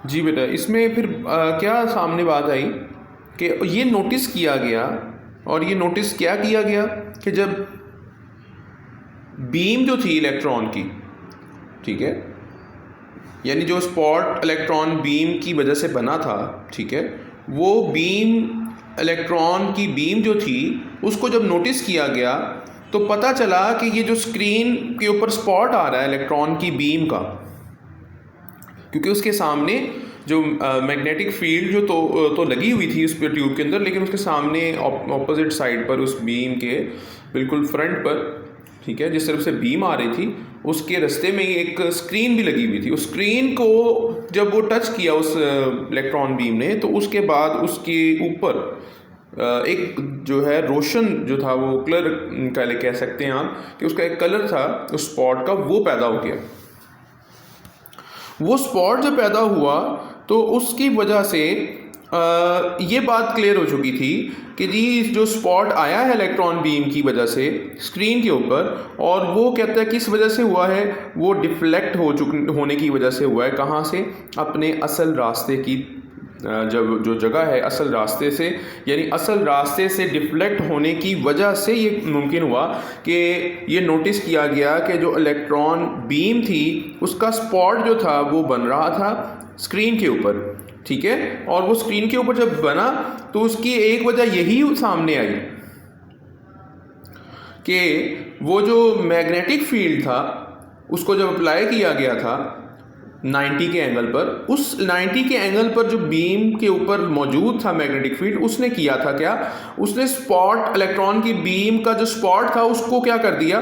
जी बेटा, इसमें फिर क्या सामने बात आई कि ये नोटिस किया गया, और ये नोटिस क्या किया गया कि जब बीम जो थी इलेक्ट्रॉन की, ठीक है, यानी जो स्पॉट इलेक्ट्रॉन बीम की वजह से बना था, ठीक है, वो बीम इलेक्ट्रॉन की बीम जो थी उसको जब नोटिस किया गया तो पता चला कि ये जो स्क्रीन के ऊपर स्पॉट आ रहा है इलेक्ट्रॉन की बीम का, क्योंकि उसके सामने जो मैग्नेटिक फील्ड जो तो लगी हुई थी उस पर ट्यूब के अंदर, लेकिन उसके सामने ऑपोजिट साइड पर उस बीम के बिल्कुल फ्रंट पर, ठीक है, जिस तरफ से बीम आ रही थी उसके रास्ते में ही एक स्क्रीन भी लगी हुई थी। उस स्क्रीन को जब वो टच किया उस इलेक्ट्रॉन बीम ने, तो उसके बाद उसके ऊपर एक जो है रोशन जो था, वो कलर कह सकते हैं आप कि उसका एक कलर था उस स्पॉट का, वो पैदा हो गया। वो स्पॉट जब पैदा हुआ तो उसकी वजह से ये बात क्लियर हो चुकी थी कि जी जो स्पॉट आया है इलेक्ट्रॉन बीम की वजह से स्क्रीन के ऊपर, और वो कहता है किस वजह से हुआ है, वो डिफ्लेक्ट होने की वजह से हुआ है। कहाँ से? अपने असल रास्ते की जब जो जगह है असल रास्ते से, यानी असल रास्ते से डिफ्लेक्ट होने की वजह से ये मुमकिन हुआ कि ये नोटिस किया गया कि जो इलेक्ट्रॉन बीम थी उसका स्पॉट जो था वो बन रहा था स्क्रीन के ऊपर, ठीक है। और वो स्क्रीन के ऊपर जब बना तो उसकी एक वजह यही सामने आई कि वो जो मैग्नेटिक फील्ड था उसको जब अप्लाई किया गया था 90 के एंगल पर, उस 90 के एंगल पर जो बीम के ऊपर मौजूद था मैग्नेटिक फील्ड, उसने किया था क्या, उसने स्पॉट इलेक्ट्रॉन की बीम का जो स्पॉट था उसको क्या कर दिया,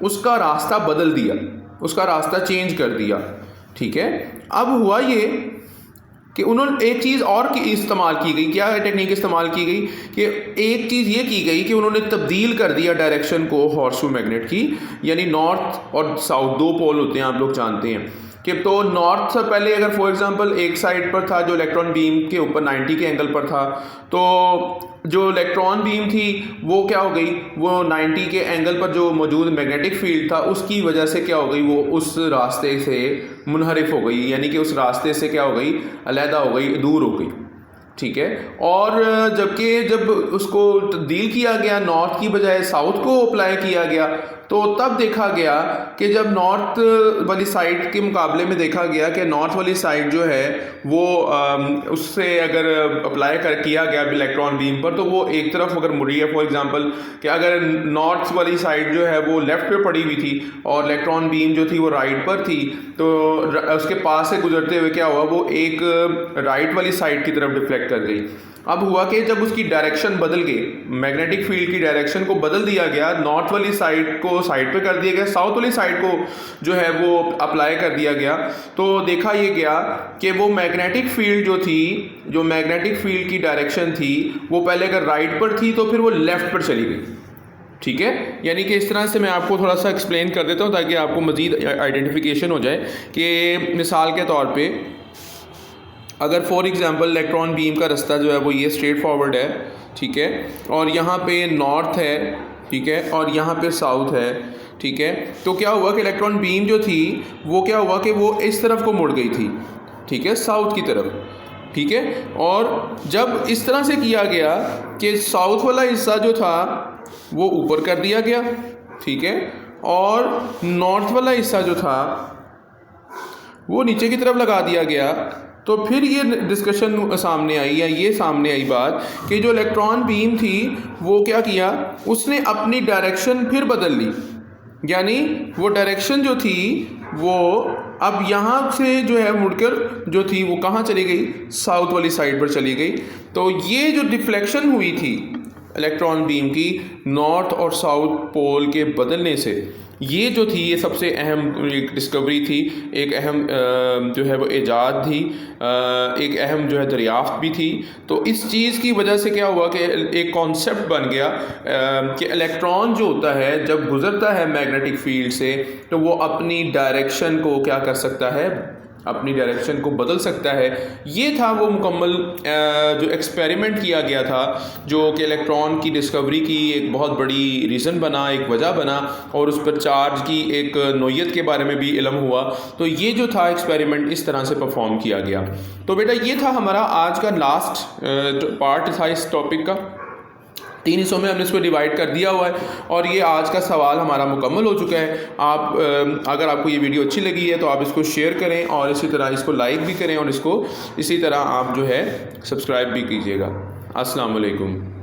उसका रास्ता बदल दिया, उसका रास्ता चेंज कर दिया, ठीक है। अब हुआ ये कि उन्होंने एक चीज़ और की इस्तेमाल की गई, क्या टेक्निक इस्तेमाल की गई कि एक चीज़ ये की गई कि उन्होंने तब्दील कर दिया डायरेक्शन को हॉर्सशू मैग्नेट की, यानी नॉर्थ और साउथ दो पोल होते हैं, आप लोग जानते हैं कि तो नॉर्थ से पहले अगर फॉर एग्जांपल एक साइड पर था जो इलेक्ट्रॉन बीम के ऊपर 90 के एंगल पर था, तो जो इलेक्ट्रॉन बीम थी वो क्या हो गई, वो 90 के एंगल पर जो मौजूद मैग्नेटिक फील्ड था उसकी वजह से क्या हो गई, वो उस रास्ते से मुनहरिफ हो गई, यानी कि उस रास्ते से क्या हो गई, अलहदा हो गई, दूर हो गई, ठीक है। और जब उसको तब्दील किया गया, नॉर्थ की बजाय साउथ को अप्लाई किया गया, तो तब देखा गया कि जब नॉर्थ वाली साइड के मुकाबले में देखा गया कि नॉर्थ वाली साइड जो है वो उससे अगर अप्लाई किया गया इलेक्ट्रॉन बीम पर, तो वो एक तरफ अगर मुड़ी है, फॉर एग्जांपल कि अगर नॉर्थ वाली साइड जो है वो लेफ्ट पे पड़ी हुई थी और इलेक्ट्रॉन बीम जो थी वो राइट पर थी, तो उसके पास से गुजरते हुए क्या हुआ, वो एक राइट वाली साइड की तरफ डिफ्लेक्ट कर गई। अब हुआ कि जब उसकी डायरेक्शन बदल गई, मैग्नेटिक फील्ड की डायरेक्शन को बदल दिया गया, नॉर्थ वाली साइड को साइड पे कर दिया गया, साउथ वाली साइड को जो है वो अप्लाई कर दिया गया, तो देखा ये गया कि वो मैग्नेटिक फील्ड जो थी, जो मैग्नेटिक फील्ड की डायरेक्शन थी, वो पहले अगर राइट पर थी तो फिर वो लेफ्ट पर चली गई, ठीक है। यानी कि इस तरह से मैं आपको थोड़ा सा एक्सप्लेन कर देता हूँ ताकि आपको मज़ीद आइडेंटिफिकेशन हो जाए कि मिसाल के तौर पे अगर फॉर एग्जांपल इलेक्ट्रॉन बीम का रास्ता जो है वो ये स्ट्रेट फॉरवर्ड है, ठीक है, और यहाँ पे नॉर्थ है, ठीक है, और यहाँ पे साउथ है, ठीक है, तो क्या हुआ कि इलेक्ट्रॉन बीम जो थी वो क्या हुआ कि वो इस तरफ को मुड़ गई थी, ठीक है, साउथ की तरफ, ठीक है। और जब इस तरह से किया गया कि साउथ वाला हिस्सा जो था वो ऊपर कर दिया गया, ठीक है, और नॉर्थ वाला हिस्सा जो था वो नीचे की तरफ लगा दिया गया, तो फिर ये डिस्कशन सामने आई, या ये सामने आई बात कि जो इलेक्ट्रॉन बीम थी वो क्या किया, उसने अपनी डायरेक्शन फिर बदल ली, यानी वो डायरेक्शन जो थी वो अब यहाँ से जो है मुड़कर जो थी वो कहाँ चली गई, साउथ वाली साइड पर चली गई। तो ये जो डिफ्लेक्शन हुई थी इलेक्ट्रॉन बीम की नॉर्थ और साउथ पोल के बदलने से, ये जो थी ये सबसे अहम एक डिस्कवरी थी, एक अहम जो है वो ईजाद थी, एक अहम जो है दरियाफ्त भी थी। तो इस चीज़ की वजह से क्या हुआ कि एक कॉन्सेप्ट बन गया कि इलेक्ट्रॉन जो होता है जब गुज़रता है मैग्नेटिक फील्ड से, तो वो अपनी डायरेक्शन को क्या कर सकता है, अपनी डायरेक्शन को बदल सकता है। ये था वो मुकम्मल जो एक्सपेरिमेंट किया गया था, जो कि इलेक्ट्रॉन की डिस्कवरी की एक बहुत बड़ी रीज़न बना, एक वजह बना, और उस पर चार्ज की एक नोयत के बारे में भी इल्म हुआ। तो ये जो था एक्सपेरिमेंट इस तरह से परफॉर्म किया गया। तो बेटा ये था हमारा आज का लास्ट पार्ट था इस टॉपिक का। 3 हिस्सों में हमने इसको डिवाइड कर दिया हुआ है और ये आज का सवाल हमारा मुकम्मल हो चुका है। आप अगर आपको ये वीडियो अच्छी लगी है तो आप इसको शेयर करें और इसी तरह इसको लाइक भी करें और इसको इसी तरह आप जो है सब्सक्राइब भी कीजिएगा। अस्सलाम वालेकुम।